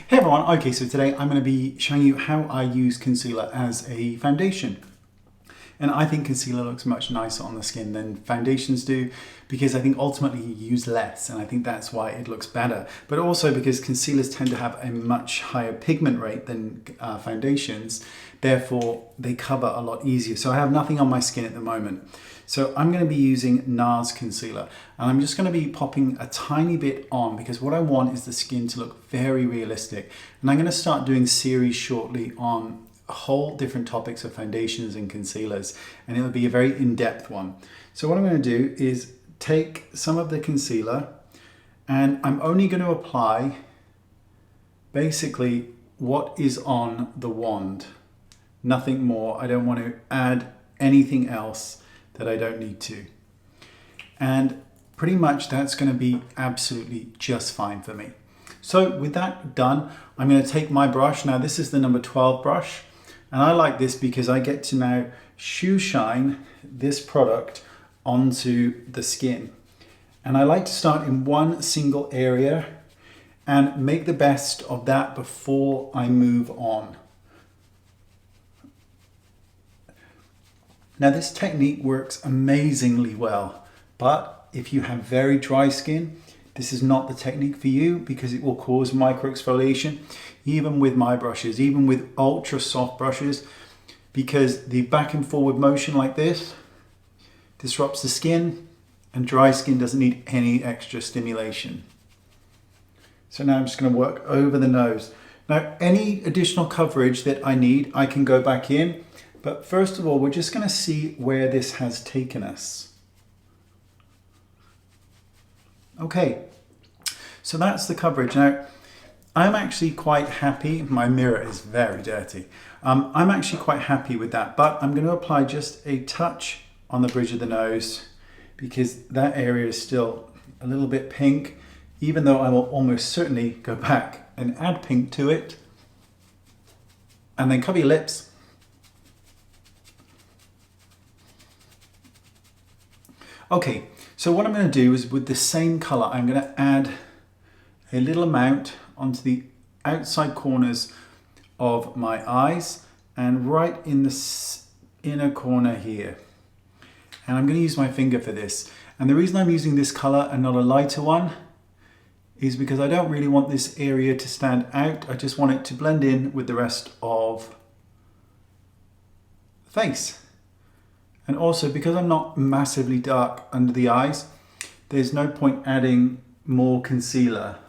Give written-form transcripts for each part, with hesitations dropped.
Hey everyone, okay, so today I'm going to be showing you how I use concealer as a foundation. And I think concealer looks much nicer on the skin than foundations do because I think ultimately you use less and I think that's why it looks better. But also because concealers tend to have a much higher pigment rate than foundations, therefore they cover a lot easier. So I have nothing on my skin at the moment. So I'm going to be using Nars concealer and I'm just going to be popping a tiny bit on because what I want is the skin to look very realistic. And I'm going to start doing series shortly on whole different topics of foundations and concealers, and it'll be a very in-depth one. So what I'm going to do is take some of the concealer and I'm only going to apply basically what is on the wand, nothing more. I don't want to add anything else that I don't need to, and pretty much that's going to be absolutely just fine for me. So with that done, I'm going to take my brush. Now this is the number 12 brush. And I like this because I get to now shoe shine this product onto the skin. And I like to start in one single area and make the best of that before I move on. Now this technique works amazingly well, but if you have very dry skin, this is not the technique for you because it will cause micro exfoliation, even with my brushes, even with ultra soft brushes, because the back and forward motion like this disrupts the skin and dry skin doesn't need any extra stimulation. So now I'm just going to work over the nose. Now any additional coverage that I need, I can go back in, but first of all, we're just going to see where this has taken us. Okay, so that's the coverage. Now, I'm actually quite happy. My mirror is very dirty. I'm actually quite happy with that, but I'm going to apply just a touch on the bridge of the nose because that area is still a little bit pink, even though I will almost certainly go back and add pink to it. And then cover your lips. Okay, so what I'm going to do is with the same color, I'm going to add a little amount onto the outside corners of my eyes and right in the inner corner here. And I'm going to use my finger for this. And the reason I'm using this color and not a lighter one is because I don't really want this area to stand out. I just want it to blend in with the rest of the face. And also because I'm not massively dark under the eyes, there's no point adding more concealer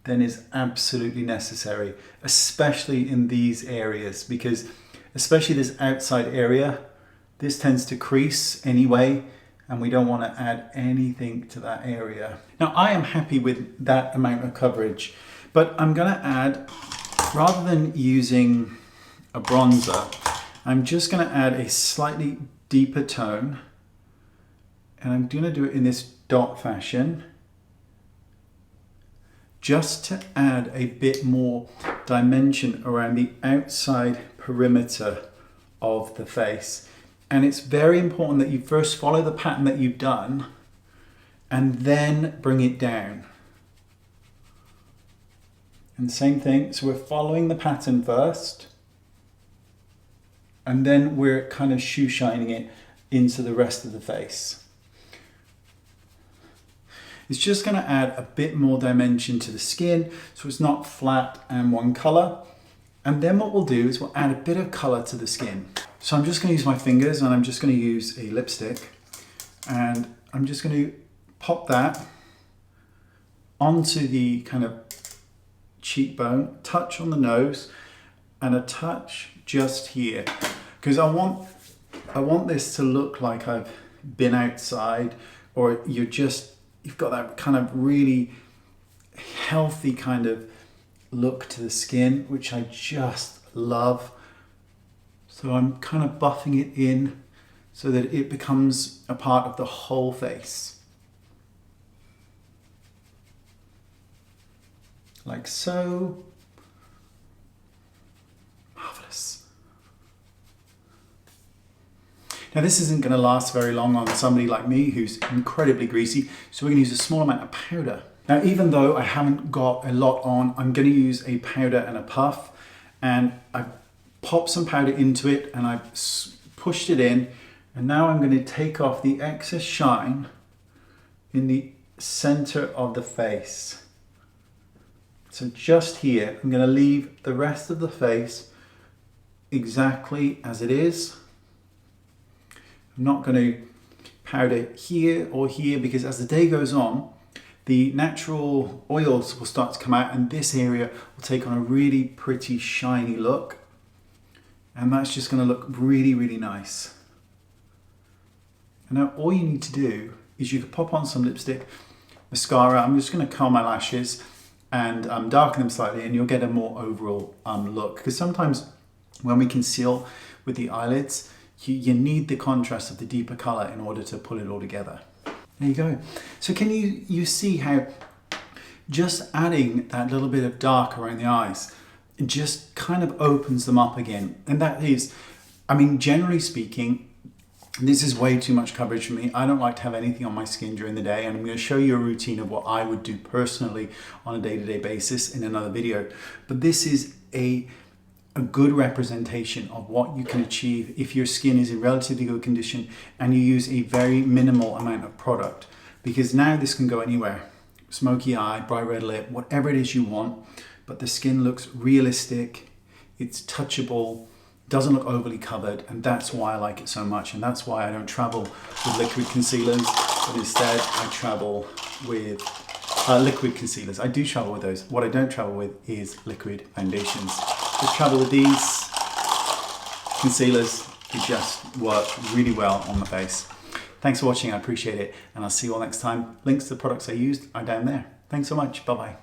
than is absolutely necessary, especially in these areas, because especially this outside area, this tends to crease anyway, and we don't want to add anything to that area. Now I am happy with that amount of coverage, but I'm going to add, rather than using a bronzer, I'm just going to add a slightly deeper tone, and I'm going to do it in this dot fashion just to add a bit more dimension around the outside perimeter of the face. And it's very important that you first follow the pattern that you've done and then bring it down. And same thing, so we're following the pattern first and then we're kind of shoe shining it into the rest of the face. It's just going to add a bit more dimension to the skin so it's not flat and one color. And then what we'll do is we'll add a bit of color to the skin. So I'm just going to use my fingers and I'm just going to use a lipstick and I'm just going to pop that onto the kind of cheekbone, touch on the nose and a touch just here, because I want this to look like I've been outside, or you've got that kind of really healthy kind of look to the skin, which I just love. So I'm kind of buffing it in so that it becomes a part of the whole face. Like so. Marvelous. Now this isn't going to last very long on somebody like me who's incredibly greasy, so we're going to use a small amount of powder. Now, even though I haven't got a lot on, I'm going to use a powder and a puff, and I've popped some powder into it and I've pushed it in, and now I'm going to take off the excess shine in the center of the face. So just here, I'm going to leave the rest of the face exactly as it is. I'm not going to powder here or here, because as the day goes on, the natural oils will start to come out and this area will take on a really pretty shiny look. And that's just going to look really, really nice. And now all you need to do is you can pop on some lipstick, mascara. I'm just going to curl my lashes and darken them slightly, and you'll get a more overall look. Because sometimes when we conceal with the eyelids, you need the contrast of the deeper color in order to pull it all together. There you go. So can you see how just adding that little bit of dark around the eyes, it just kind of opens them up again. And that is, I mean, generally speaking, this is way too much coverage for me. I don't like to have anything on my skin during the day, and I'm going to show you a routine of what I would do personally on a day-to-day basis in another video. But this is a good representation of what you can achieve if your skin is in relatively good condition and you use a very minimal amount of product, because now this can go anywhere. Smoky eye, bright red lip, whatever it is you want, but the skin looks realistic, it's touchable, doesn't look overly covered, and that's why I like it so much, and that's why I don't travel with liquid concealers, but instead I travel with liquid concealers. I do travel with those. What I don't travel with is liquid foundations. Just travel with these concealers. They just work really well on the face. Thanks for watching, I appreciate it, and I'll see you all next time. Links to the products I used are down there. Thanks so much, bye bye.